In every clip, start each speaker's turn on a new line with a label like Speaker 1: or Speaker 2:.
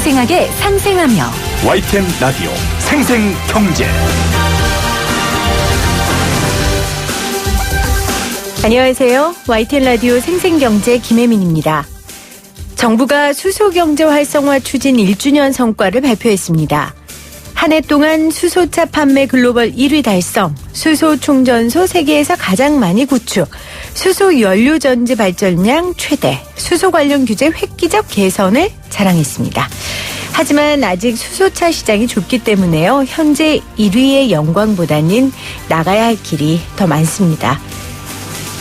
Speaker 1: 생생하게 상생하며
Speaker 2: YTN 라디오 생생경제.
Speaker 3: 안녕하세요. YTN 라디오 생생경제 김혜민입니다. 정부가 수소경제 활성화 추진 1주년 성과를 발표했습니다. 한 해 동안 수소차 판매 글로벌 1위 달성, 수소 충전소 세계에서 가장 많이 구축, 수소 연료전지 발전량 최대, 수소 관련 규제 획기적 개선을 자랑했습니다. 하지만 아직 수소차 시장이 좁기 때문에요. 현재 1위의 영광보다는 나가야 할 길이 더 많습니다.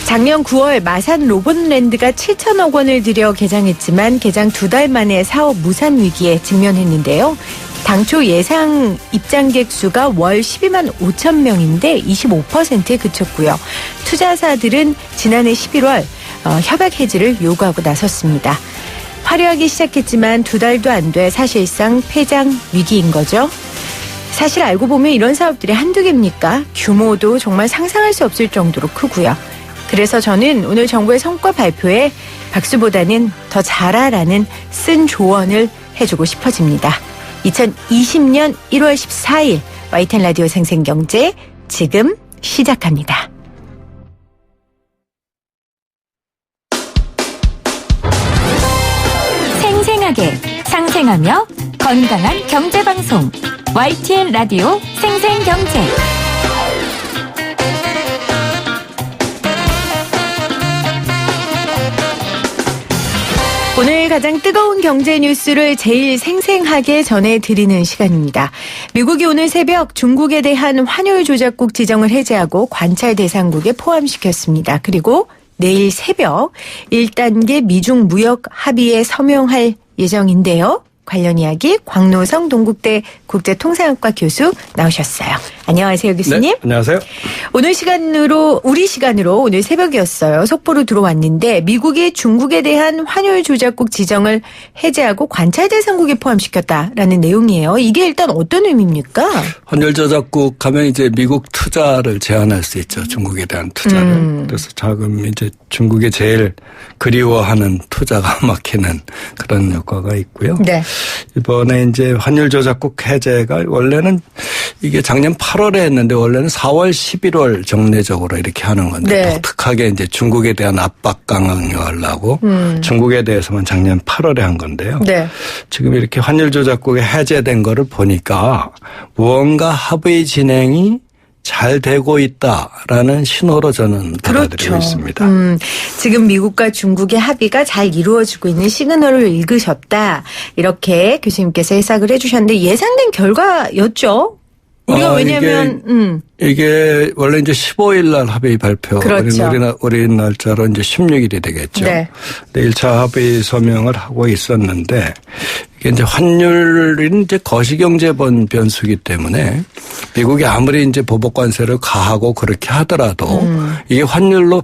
Speaker 3: 작년 9월 마산 로봇랜드가 7천억 원을 들여 개장했지만 개장 2달 만에 사업 무산 위기에 직면했는데요. 당초 예상 입장객 수가 월 12만 5천 명인데 25%에 그쳤고요. 투자사들은 지난해 11월 협약 해지를 요구하고 나섰습니다. 화려하게 시작했지만 2달도 안 돼 사실상 폐장 위기인 거죠. 사실 알고 보면 이런 사업들이 한두 개입니까? 규모도 정말 상상할 수 없을 정도로 크고요. 그래서 저는 오늘 정부의 성과 발표에 박수보다는 더 잘하라는 쓴 조언을 해주고 싶어집니다. 2020년 1월 14일 YTN 라디오 생생경제 지금 시작합니다.
Speaker 1: 생생하게 상생하며 건강한 경제방송 YTN 라디오 생생경제.
Speaker 3: 오늘 가장 뜨거운 경제 뉴스를 제일 생생하게 전해드리는 시간입니다. 미국이 오늘 새벽 중국에 대한 환율 조작국 지정을 해제하고 관찰 대상국에 포함시켰습니다. 그리고 내일 새벽 1단계 미중 무역 합의에 서명할 예정인데요. 관련 이야기 광노성 동국대 국제통상학과 교수 나오셨어요. 안녕하세요, 교수님.
Speaker 4: 네, 안녕하세요.
Speaker 3: 우리 시간으로 오늘 새벽이었어요. 속보로 들어왔는데 미국이 중국에 대한 환율 조작국 지정을 해제하고 관찰 대상국에 포함시켰다라는 내용이에요. 이게 일단 어떤 의미입니까?
Speaker 4: 환율 조작국 가면 이제 미국 투자를 제한할 수 있죠. 중국에 대한 투자를. 그래서 자금 이제 중국에 제일 그리워하는 투자가 막히는 그런 효과가 있고요.
Speaker 3: 네.
Speaker 4: 이번에 이제 환율 조작국 해제가 원래는 이게 작년 8월에 했는데 원래는 4월, 11월 정례적으로 이렇게 하는 건데
Speaker 3: 네.
Speaker 4: 독특하게 이제 중국에 대한 압박 강화하려고 중국에 대해서만 작년 8월에 한 건데요.
Speaker 3: 네.
Speaker 4: 지금 이렇게 환율 조작국이 해제된 거를 보니까 무언가 합의 진행이 잘 되고 있다라는 신호로 저는 받아들이고
Speaker 3: 그렇죠.
Speaker 4: 있습니다.
Speaker 3: 지금 미국과 중국의 합의가 잘 이루어지고 있는 시그널을 읽으셨다. 이렇게 교수님께서 해석을 해주셨는데 예상된 결과였죠. 우리가 왜냐하면
Speaker 4: 이게 원래 이제 15일 날 합의 발표.
Speaker 3: 그렇죠.
Speaker 4: 우리 날짜로 이제 16일이 되겠죠.
Speaker 3: 네.
Speaker 4: 근데 1차 합의 서명을 하고 있었는데 이게 이제 환율은 이제 거시경제 변수기 때문에 미국이 아무리 이제 보복 관세를 가하고 그렇게 하더라도 이게 환율로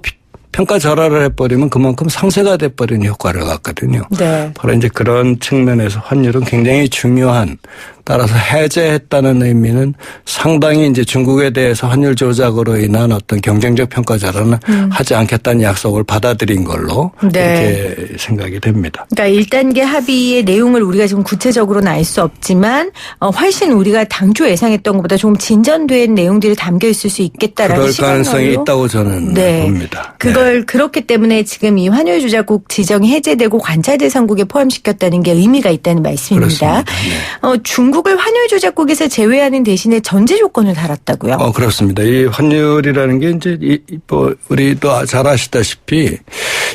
Speaker 4: 평가 절하를 해버리면 그만큼 상쇄가 돼버리는 효과를 갖거든요.
Speaker 3: 네.
Speaker 4: 바로 이제 그런 측면에서 환율은 굉장히 중요한, 따라서 해제했다는 의미는 상당히 이제 중국에 대해서 환율 조작으로 인한 어떤 경쟁적 평가 절하는 하지 않겠다는 약속을 받아들인 걸로
Speaker 3: 네.
Speaker 4: 이렇게 생각이 됩니다.
Speaker 3: 그러니까 1단계 합의의 내용을 우리가 지금 구체적으로는 알 수 없지만 훨씬 우리가 당초 예상했던 것보다 좀 진전된 내용들이 담겨 있을 수 있겠다라는
Speaker 4: 그럴
Speaker 3: 시각으로.
Speaker 4: 가능성이 있다고 저는
Speaker 3: 네.
Speaker 4: 봅니다.
Speaker 3: 그걸 그렇기 때문에 지금 이 환율 조작국 지정이 해제되고 관찰 대상국에 포함시켰다는 게 의미가 있다는 말씀입니다.
Speaker 4: 그렇습니다.
Speaker 3: 중국을 환율 조작국에서 제외하는 대신에 전제 조건을 달았다고요?
Speaker 4: 그렇습니다. 이 환율이라는 게 이제 우리도 잘 아시다시피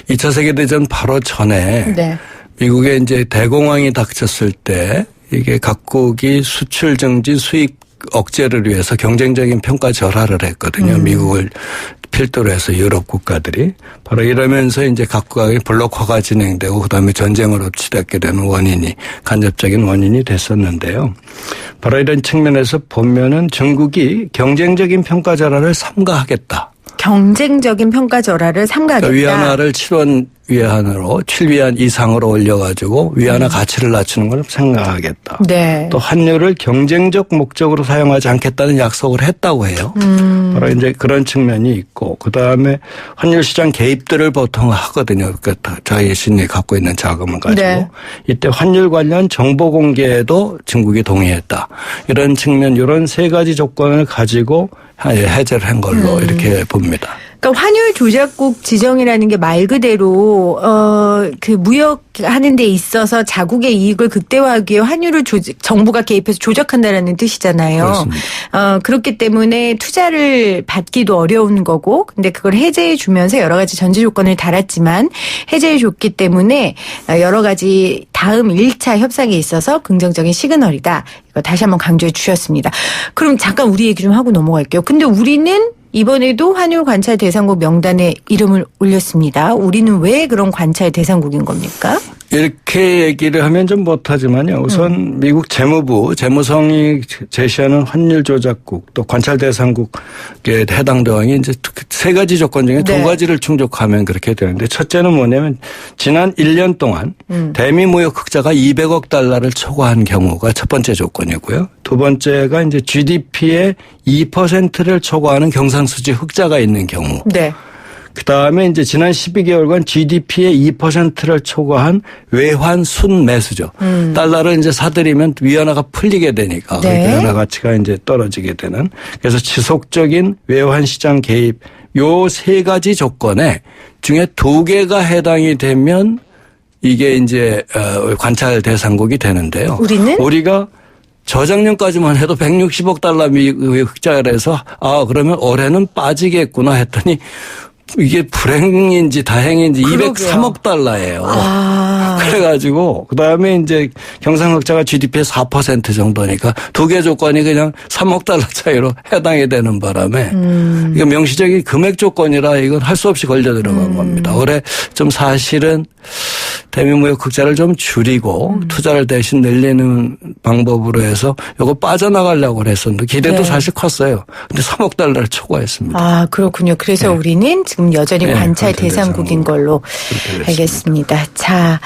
Speaker 4: 2차 세계대전 바로 전에
Speaker 3: 네.
Speaker 4: 미국에 이제 대공황이 닥쳤을 때 이게 각국이 수출 증진 수입 억제를 위해서 경쟁적인 평가 절하를 했거든요. 미국을 필두로 해서 유럽 국가들이. 바로 이러면서 이제 각국의 블록화가 진행되고 그다음에 전쟁으로 치닫게 되는 원인이, 간접적인 원인이 됐었는데요. 바로 이런 측면에서 보면은 중국이 경쟁적인 평가 절하를 삼가하겠다.
Speaker 3: 경쟁적인 평가 절하를 삼가하겠다.
Speaker 4: 위안화를 7원 7위안으로 7위안 이상으로 올려가지고 위안화 가치를 낮추는 걸 생각하겠다.
Speaker 3: 네.
Speaker 4: 또 환율을 경쟁적 목적으로 사용하지 않겠다는 약속을 했다고 해요. 바로 이제 그런 측면이 있고 그다음에 환율 시장 개입들을 보통 하거든요. 그러니까 자신이 갖고 있는 자금을 가지고
Speaker 3: 네.
Speaker 4: 이때 환율 관련 정보 공개에도 중국이 동의했다. 이런 측면 이런 세 가지 조건을 가지고 해제를 한 걸로 이렇게 봅니다.
Speaker 3: 그러니까 환율 조작국 지정이라는 게 말 그대로 그 무역하는 데 있어서 자국의 이익을 극대화하기 위해 환율을 정부가 개입해서 조작한다라는 뜻이잖아요.
Speaker 4: 그렇습니다.
Speaker 3: 그렇기 때문에 투자를 받기도 어려운 거고 근데 그걸 해제해 주면서 여러 가지 전제 조건을 달았지만 해제해 줬기 때문에 여러 가지 다음 1차 협상에 있어서 긍정적인 시그널이다. 이거 다시 한번 강조해 주셨습니다. 그럼 잠깐 우리 얘기 좀 하고 넘어갈게요. 근데 우리는 이번에도 환율 관찰 대상국 명단에 이름을 올렸습니다. 우리는 왜 그런 관찰 대상국인 겁니까?
Speaker 4: 이렇게 얘기를 하면 좀 못하지만요. 우선 미국 재무부, 재무성이 제시하는 환율 조작국 또 관찰 대상국에 해당 대상이 이제 세 가지 조건 중에
Speaker 3: 네.
Speaker 4: 두 가지를 충족하면 그렇게 되는데 첫째는 뭐냐면 지난 1년 동안 대미 무역 흑자가 200억 달러를 초과한 경우가 첫 번째 조건이고요. 두 번째가 이제 GDP의 2%를 초과하는 경상수지 흑자가 있는 경우.
Speaker 3: 네.
Speaker 4: 그다음에 이제 지난 12개월간 GDP의 2%를 초과한 외환 순매수죠. 달러를 이제 사들이면 위안화가 풀리게 되니까
Speaker 3: 네.
Speaker 4: 위안화 가치가 이제 떨어지게 되는. 그래서 지속적인 외환 시장 개입 요 세 가지 조건에 중에 두 개가 해당이 되면 이게 이제 관찰 대상국이 되는데요. 우리가 저작년까지만 해도 160억 달러 미국의 흑자를 해서 그러면 올해는 빠지겠구나 했더니 이게 불행인지 다행인지
Speaker 3: 그러게요.
Speaker 4: 203억 달러예요. 그래가지고 그다음에 이제 경상흑자가 GDP의 4% 정도니까 두 개 조건이 그냥 3억 달러 차이로 해당이 되는 바람에 이거 명시적인 금액 조건이라 이건 할 수 없이 걸려 들어간 겁니다. 올해 좀 사실은 대미무역 흑자를 좀 줄이고 투자를 대신 늘리는 방법으로 해서 이거 빠져나가려고 했었는데 기대도
Speaker 3: 네.
Speaker 4: 사실 컸어요. 근데 3억 달러를 초과했습니다.
Speaker 3: 그렇군요. 그래서
Speaker 4: 네.
Speaker 3: 우리는 지금 여전히
Speaker 4: 네,
Speaker 3: 관찰
Speaker 4: 관찰
Speaker 3: 대상국인
Speaker 4: 대상국.
Speaker 3: 걸로 알겠습니다. 자,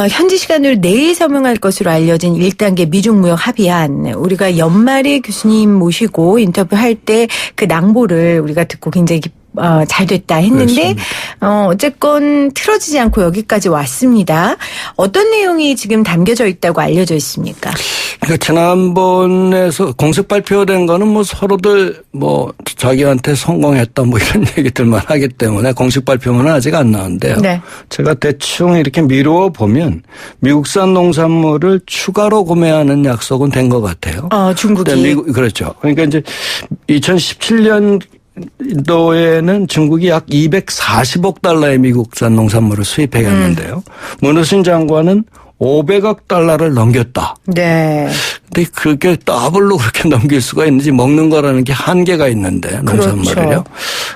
Speaker 3: 현지 시간으로 내일 서명할 것으로 알려진 1단계 미중무역 합의안. 우리가 연말에 교수님 모시고 인터뷰할 때 그 낭보를 우리가 듣고 굉장히 잘 됐다 했는데 어쨌건 틀어지지 않고 여기까지 왔습니다. 어떤 내용이 지금 담겨져 있다고 알려져 있습니까?
Speaker 4: 그러니까 지난번에서 공식 발표된 거는 뭐 서로들 뭐 자기한테 성공했다 뭐 이런 얘기들만 하기 때문에 공식 발표는 아직 안 나왔는데요.
Speaker 3: 네.
Speaker 4: 제가 대충 이렇게 미루어 보면 미국산 농산물을 추가로 구매하는 약속은 된 것 같아요.
Speaker 3: 중국이.
Speaker 4: 그렇죠. 그러니까 이제 2017년 도에는 중국이 약 240억 달러의 미국산 농산물을 수입해갔는데요. 문우신 장관은 500억 달러를 넘겼다.
Speaker 3: 네.
Speaker 4: 근데 그게 더블로 그렇게 넘길 수가 있는지 먹는 거라는 게 한계가 있는데 농산물을요.
Speaker 3: 그렇죠.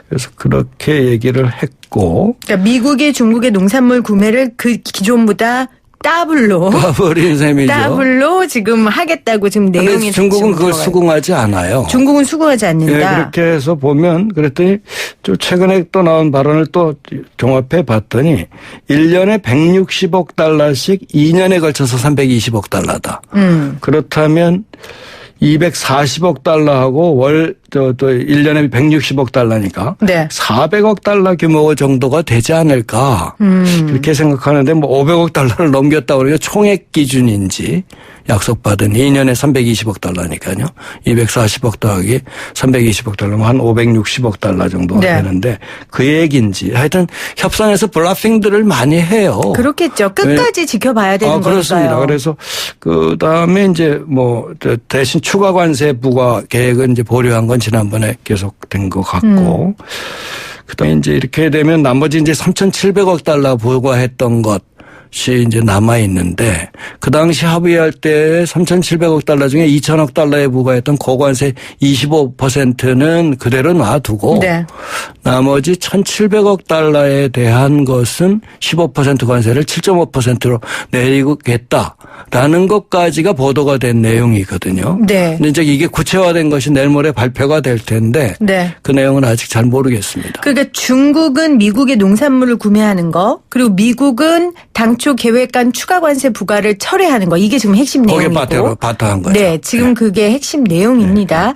Speaker 4: 그래서 그렇게 얘기를 했고.
Speaker 3: 그러니까 미국의 중국의 농산물 구매를 그 기존보다 더블로
Speaker 4: 더블인 셈이죠.
Speaker 3: 더블로 지금 하겠다고 지금 내용이
Speaker 4: 그런데 중국은 그걸 수긍하지 않아요.
Speaker 3: 중국은 수긍하지 않는다.
Speaker 4: 네, 그렇게 해서 보면 그랬더니 좀 최근에 또 나온 발언을 또 종합해 봤더니 1년에 160억 달러씩 2년에 걸쳐서 320억 달러다. 그렇다면 240억 달러하고 또 1년에 160억 달러니까
Speaker 3: 네.
Speaker 4: 400억 달러 규모 정도가 되지 않을까. 그렇게 생각하는데 뭐 500억 달러를 넘겼다 그러니까 총액 기준인지 약속받은 2년에 320억 달러니까요. 240억 더하기 320억 달러면 한 560억 달러 정도가
Speaker 3: 네.
Speaker 4: 되는데 그 얘기인지 하여튼 협상에서 블러핑들을 많이 해요.
Speaker 3: 그렇겠죠. 끝까지 지켜봐야 되는 거니까요.
Speaker 4: 그렇습니다. 그래서 그다음에 이제 뭐 대신 추가 관세 부과 계획은 이제 보류한 건 지난번에 계속된 것 같고 그다음에 이제 이렇게 되면 나머지 이제 3,700억 달러 부과했던 것 이제 남아 있는데 그 당시 합의할 때 3,700억 달러 중에 2,000억 달러에 부과했던 고관세 25%는 그대로 놔두고
Speaker 3: 네.
Speaker 4: 나머지 1,700억 달러에 대한 것은 15% 관세를 7.5%로 내리겠다라는 것까지가 보도가 된 내용이거든요.
Speaker 3: 네.
Speaker 4: 근데 이제 이게 구체화된 것이 내일 모레 발표가 될 텐데
Speaker 3: 네.
Speaker 4: 그 내용은 아직 잘 모르겠습니다.
Speaker 3: 그러니까 중국은 미국의 농산물을 구매하는 거, 그리고 미국은 당초 계획한 추가 관세 부과를 철회하는 거, 이게 지금 핵심
Speaker 4: 거기에
Speaker 3: 내용이고.
Speaker 4: 바탕한 거죠.
Speaker 3: 네, 지금 그게 핵심 내용입니다.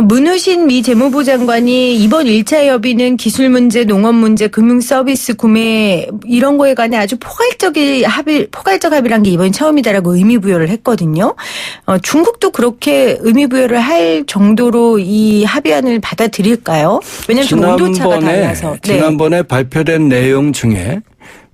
Speaker 3: 문우신 미 재무부 장관이 이번 1차 협의는 기술 문제, 농업 문제, 금융 서비스 구매 이런 거에 관해 아주 포괄적 합의란 게 이번이 처음이다라고 의미 부여를 했거든요. 중국도 그렇게 의미 부여를 할 정도로 이 합의안을 받아들일까요? 왜냐하면 좀 온도차가 달라서.
Speaker 4: 지난번에 발표된 내용 중에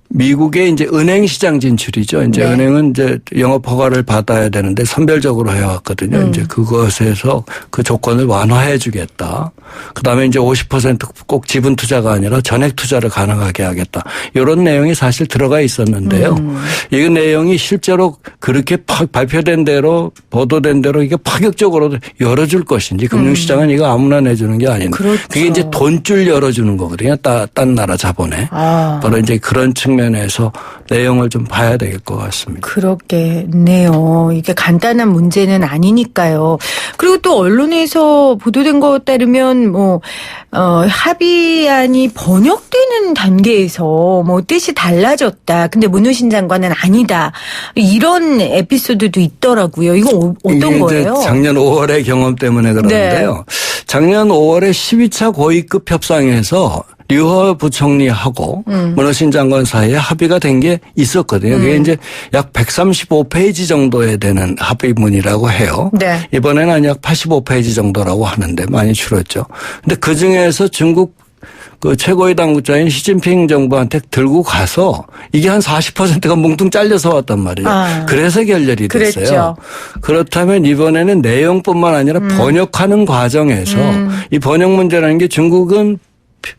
Speaker 4: 미국의 이제 은행 시장 진출이죠. 이제
Speaker 3: 네.
Speaker 4: 은행은 이제 영업 허가를 받아야 되는데 선별적으로 해왔거든요. 이제 그것에서 그 조건을 완화해 주겠다. 그다음에 이제 50% 꼭 지분 투자가 아니라 전액 투자를 가능하게 하겠다. 이런 내용이 사실 들어가 있었는데요. 이 내용이 실제로 그렇게 발표된 대로 보도된 대로 이게 파격적으로 열어줄 것인지 금융시장은 이거 아무나 내주는 게 아닌데.
Speaker 3: 그렇죠.
Speaker 4: 그게 이제 돈줄 열어주는 거거든요. 딴 나라 자본에. 바로 이제 그런 측면에서 내용을 좀 봐야 될 것 같습니다.
Speaker 3: 그렇겠네요. 이게 간단한 문제는 아니니까요. 그리고 또 언론에서 보도된 것 따르면 합의안이 번역되는 단계에서 뜻이 달라졌다. 근데 문우신 장관은 아니다. 이런 에피소드도 있더라고요. 이거 어떤
Speaker 4: 이게
Speaker 3: 거예요?
Speaker 4: 이제 작년 5월의 경험 때문에 그러는데요.
Speaker 3: 네.
Speaker 4: 작년 5월에 12차 고위급 협상에서 류허 부총리하고 문우신 장관 사이에 합의가 된 게 있었거든요. 그게 이제 약 135페이지 정도에 되는 합의문이라고 해요.
Speaker 3: 네.
Speaker 4: 이번에는 한 약 85페이지 정도라고 하는데 많이 줄었죠. 근데 그 중에서 중국 그 최고의 당국자인 시진핑 정부한테 들고 가서 이게 한 40%가 뭉뚱 잘려서 왔단 말이에요. 그래서 결렬이 됐어요.
Speaker 3: 그랬죠.
Speaker 4: 그렇다면 이번에는 내용뿐만 아니라 번역하는 과정에서 이 번역 문제라는 게 중국은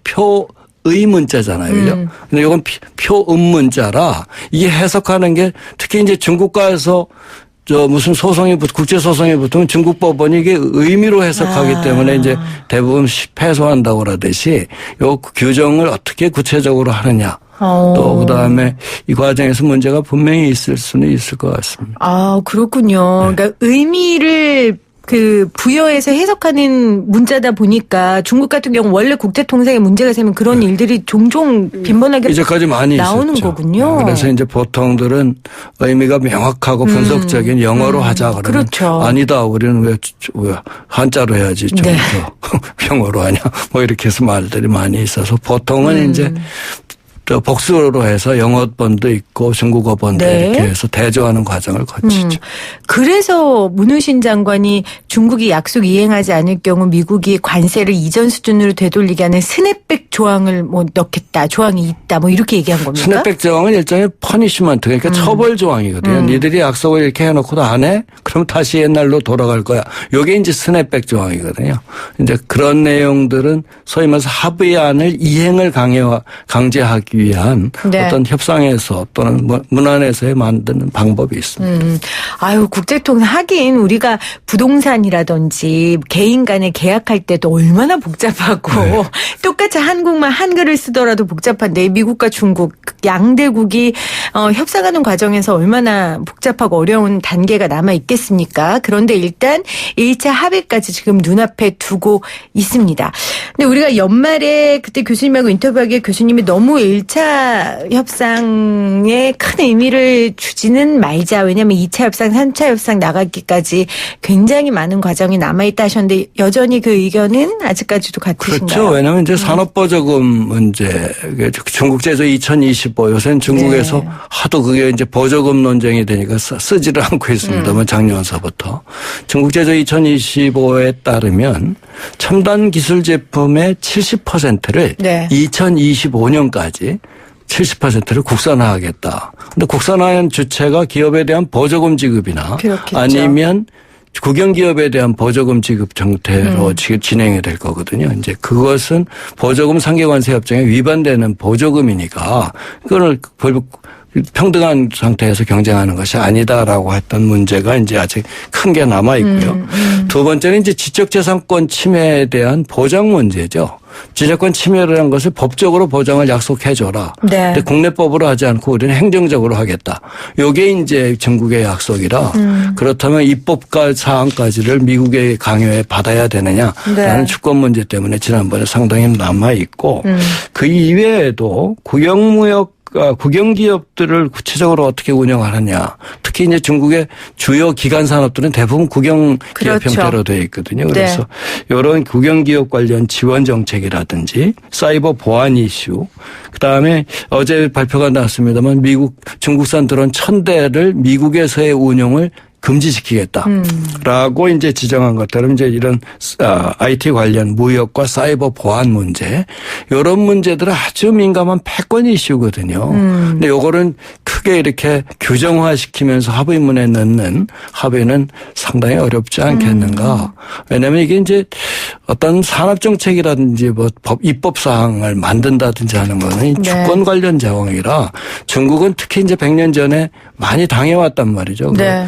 Speaker 4: 표의 문자잖아요. 그죠? 근데 이건 표음 문자라 이게 해석하는 게 특히 이제 중국 가서 무슨 국제 소송이 붙으면 중국 법원이 이게 의미로 해석하기 때문에 이제 대부분 패소한다고 그러듯이 요 규정을 어떻게 구체적으로 하느냐. 또 그다음에 이 과정에서 문제가 분명히 있을 수는 있을 것 같습니다.
Speaker 3: 아, 그렇군요. 그러니까 의미를 부여해서 해석하는 문자다 보니까 중국 같은 경우 원래 국제통상에 문제가 생기면 그런 일들이 종종 빈번하게
Speaker 4: 이제까지 많이
Speaker 3: 나오는
Speaker 4: 있었죠.
Speaker 3: 거군요.
Speaker 4: 그래서 이제 보통들은 의미가 명확하고 분석적인 영어로 하자 그러면
Speaker 3: 그렇죠.
Speaker 4: 아니다. 우리는 왜 한자로 해야지 좀 더 영어로 하냐. 뭐 이렇게 해서 말들이 많이 있어서 보통은 이제 복수로 해서 영어본도 있고 중국어본도
Speaker 3: 네.
Speaker 4: 이렇게 해서 대조하는 과정을 거치죠.
Speaker 3: 그래서 문우신 장관이 중국이 약속 이행하지 않을 경우 미국이 관세를 이전 수준으로 되돌리게 하는 스냅백 조항을 넣겠다. 조항이 있다. 이렇게 얘기한 겁니까?
Speaker 4: 스냅백 조항은 일종의 퍼니시먼트 그러니까 처벌 조항이거든요. 니들이 약속을 이렇게 해놓고도 안 해? 그럼 다시 옛날로 돌아갈 거야. 이게 이제 스냅백 조항이거든요. 이제 그런 내용들은 소위 말해서 합의안을 이행을 강제하기 위한
Speaker 3: 네.
Speaker 4: 어떤 협상에서 또는 문안에서의 만드는 방법이 있습니다.
Speaker 3: 국제통상 하긴 우리가 부동산이라든지 개인 간에 계약할 때도 얼마나 복잡하고 똑같이 한국만 한글을 쓰더라도 복잡한데 미국과 중국 양대국이 협상하는 과정에서 얼마나 복잡하고 어려운 단계가 남아 있겠습니까? 그런데 일단 1차 합의까지 지금 눈앞에 두고 있습니다. 근데 우리가 연말에 그때 교수님하고 인터뷰하기에 교수님이 너무 1차 협상에 큰 의미를 주지는 말자. 왜냐하면 2차 협상, 3차 협상 나가기까지 굉장히 많은 과정이 남아있다 하셨는데 여전히 그 의견은 아직까지도 같으신가요?
Speaker 4: 그렇죠. 왜냐하면 이제 산업보조금 문제, 중국 제조 2025 요새는 중국에서 하도 그게 이제 보조금 논쟁이 되니까 쓰지를 않고 있습니다만 작년서부터. 중국 제조 2025에 따르면 첨단 기술 제품의 70%를 2025년까지 70%를 국산화하겠다. 근데 국산화한 주체가 기업에 대한 보조금 지급이나
Speaker 3: 그렇겠죠.
Speaker 4: 아니면 국영기업에 대한 보조금 지급 형태로 진행이 될 거거든요. 이제 그것은 보조금 상계관세 협정에 위반되는 보조금이니까 그걸 평등한 상태에서 경쟁하는 것이 아니다라고 했던 문제가 이제 아직 큰 게 남아 있고요. 두 번째는 이제 지적재산권 침해에 대한 보장 문제죠. 지적권 침해라는 것을 법적으로 보장을 약속해줘라.
Speaker 3: 네.
Speaker 4: 근데 국내법으로 하지 않고 우리는 행정적으로 하겠다. 이게 이제 중국의 약속이라 그렇다면 입법과 사항까지를 미국의 강요에 받아야 되느냐라는
Speaker 3: 네.
Speaker 4: 주권 문제 때문에 지난번에 상당히 남아 있고 그 이외에도 국영기업들을 구체적으로 어떻게 운영하느냐. 특히 이제 중국의 주요 기간 산업들은 대부분 국영기업
Speaker 3: 그렇죠.
Speaker 4: 형태로 되어 있거든요. 그래서 이런 국영기업 관련 지원 정책이라든지 사이버 보안 이슈, 그다음에 어제 발표가 나왔습니다만 중국산 드론 1000대를 미국에서의 운용을 금지시키겠다라고 이제 지정한 것처럼 이제 이런 IT 관련 무역과 사이버 보안 문제 이런 문제들은 아주 민감한 패권 이슈거든요. 근데 요거는 크게 이렇게 규정화시키면서 합의문에 넣는 합의는 상당히 어렵지 않겠는가. 왜냐하면 이게 이제 어떤 산업정책이라든지 뭐 입법 사항을 만든다든지 하는 거는
Speaker 3: 네.
Speaker 4: 주권 관련 자원이라 중국은 특히 이제 100년 전에 많이 당해왔단 말이죠.
Speaker 3: 네.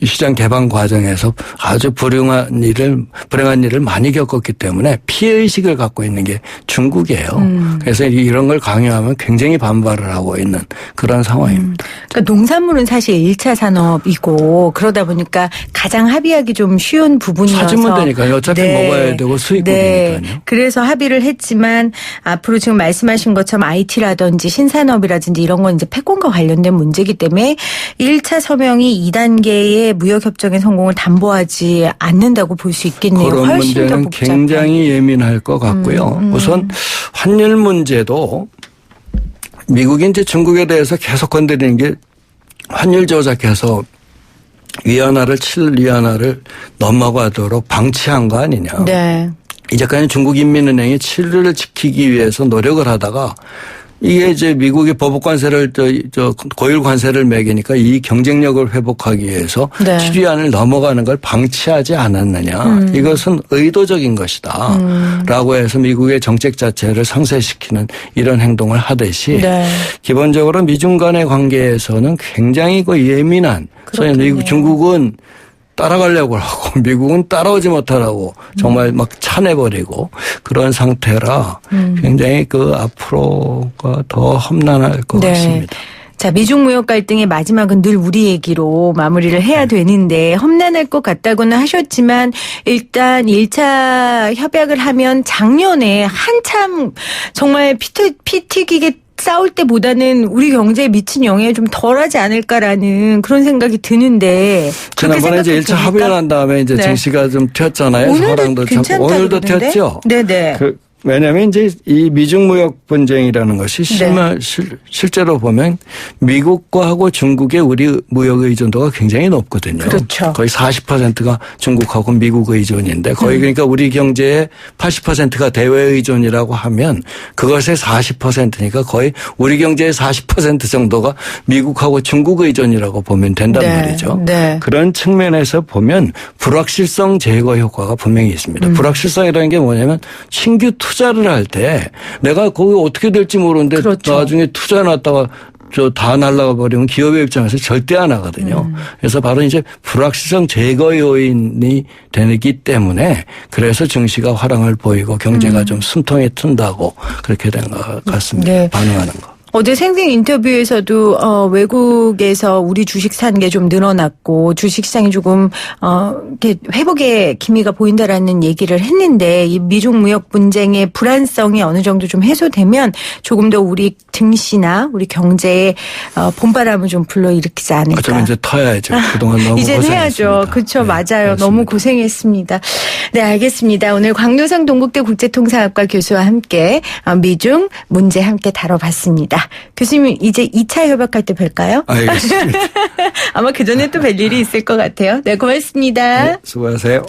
Speaker 4: 시장 개방 과정에서 아주 불행한 일을 많이 겪었기 때문에 피해의식을 갖고 있는 게 중국이에요. 그래서 이런 걸 강요하면 굉장히 반발을 하고 있는 그런 상황입니다.
Speaker 3: 그러니까 농산물은 사실 1차 산업이고 그러다 보니까 가장 합의하기 좀 쉬운 부분이어서.
Speaker 4: 사주면 되니까요. 어차피 먹어야 되고 수입국이니까요.
Speaker 3: 네. 그래서 합의를 했지만 앞으로 지금 말씀하신 것처럼 IT라든지 신산업이라든지 이런 건 이제 패권과 관련된 문제이기 때문에 1차 서명이 2단계의 무역협정의 성공을 담보하지 않는다고 볼 수 있겠네요.
Speaker 4: 그런
Speaker 3: 훨씬 더
Speaker 4: 문제는
Speaker 3: 복잡해.
Speaker 4: 굉장히 예민할 것 같고요. 우선 환율 문제도 미국이 이제 중국에 대해서 계속 건드리는 게 환율 조작해서 위안화를 7위안화를 넘어가도록 방치한 거 아니냐.
Speaker 3: 네.
Speaker 4: 이제까지 중국인민은행이 7위를 지키기 위해서 노력을 하다가 이게 이제 미국이 보복 관세를 고율 관세를 매기니까 이 경쟁력을 회복하기 위해서
Speaker 3: 네.
Speaker 4: 7위안을 넘어가는 걸 방치하지 않았느냐. 이것은 의도적인 것이다. 라고 해서 미국의 정책 자체를 상쇄시키는 이런 행동을 하듯이
Speaker 3: 네.
Speaker 4: 기본적으로 미중 간의 관계에서는 굉장히 예민한
Speaker 3: 그렇겠네요.
Speaker 4: 중국은 따라가려고 하고 미국은 따라오지 못하라고 정말 막 차내버리고 그런 상태라 굉장히 앞으로가 더 험난할 것
Speaker 3: 네.
Speaker 4: 같습니다.
Speaker 3: 자, 미중 무역 갈등의 마지막은 늘 우리 얘기로 마무리를 해야 되는데 험난할 것 같다고는 하셨지만 일단 1차 협약을 하면 작년에 한참 정말 피 튀기게 싸울 때보다는 우리 경제에 미친 영향이 좀 덜하지 않을까라는 그런 생각이 드는데.
Speaker 4: 지난번에 이제 1차 합의를 한 다음에 이제
Speaker 3: 네.
Speaker 4: 증시가 좀 튀었잖아요.
Speaker 3: 오늘도 괜찮다고
Speaker 4: 오늘도
Speaker 3: 그러던데?
Speaker 4: 튀었죠.
Speaker 3: 네네.
Speaker 4: 왜냐하면 이제 이 미중 무역 분쟁이라는 것이 실제로 보면 미국과 하고 중국의 우리 무역 의존도가 굉장히 높거든요.
Speaker 3: 그렇죠.
Speaker 4: 거의 40%가 중국하고 미국 의존인데 거의 그러니까 우리 경제의 80%가 대외 의존이라고 하면 그것의 40%니까 거의 우리 경제의 40% 정도가 미국하고 중국 의존이라고 보면 된단
Speaker 3: 네.
Speaker 4: 말이죠.
Speaker 3: 네.
Speaker 4: 그런 측면에서 보면 불확실성 제거 효과가 분명히 있습니다. 불확실성이라는 게 뭐냐면 신규 투자를 할 때 내가 거기 어떻게 될지 모르는데
Speaker 3: 그렇죠.
Speaker 4: 나중에 투자 놨다가 다 날아가 버리면 기업의 입장에서 절대 안 하거든요. 그래서 바로 이제 불확실성 제거 요인이 되기 때문에 그래서 증시가 화랑을 보이고 경제가 좀 숨통이 튼다고 그렇게 된 것 같습니다.
Speaker 3: 네.
Speaker 4: 반응하는 거.
Speaker 3: 어제 생생 인터뷰에서도 외국에서 우리 주식 사는 게 좀 늘어났고 주식시장이 조금 이렇게 회복의 기미가 보인다라는 얘기를 했는데 이 미중 무역 분쟁의 불안성이 어느 정도 좀 해소되면 조금 더 우리 증시나 우리 경제에 봄바람을 좀 불러일으키지 않을까.
Speaker 4: 좀 이제 터야죠. 그동안 너무
Speaker 3: 이제
Speaker 4: 고생했습니다.
Speaker 3: 해야죠. 그렇죠.
Speaker 4: 네,
Speaker 3: 맞아요.
Speaker 4: 그렇습니다.
Speaker 3: 너무 고생했습니다. 네, 알겠습니다. 오늘 광교상 동국대 국제통상학과 교수와 함께 미중 문제 함께 다뤄봤습니다. 교수님 이제 2차 협약할 때 뵐까요?
Speaker 4: 알겠습니다.
Speaker 3: 아마 그전에 또 뵐 일이 있을 것 같아요. 네, 고맙습니다.
Speaker 4: 네, 수고하세요.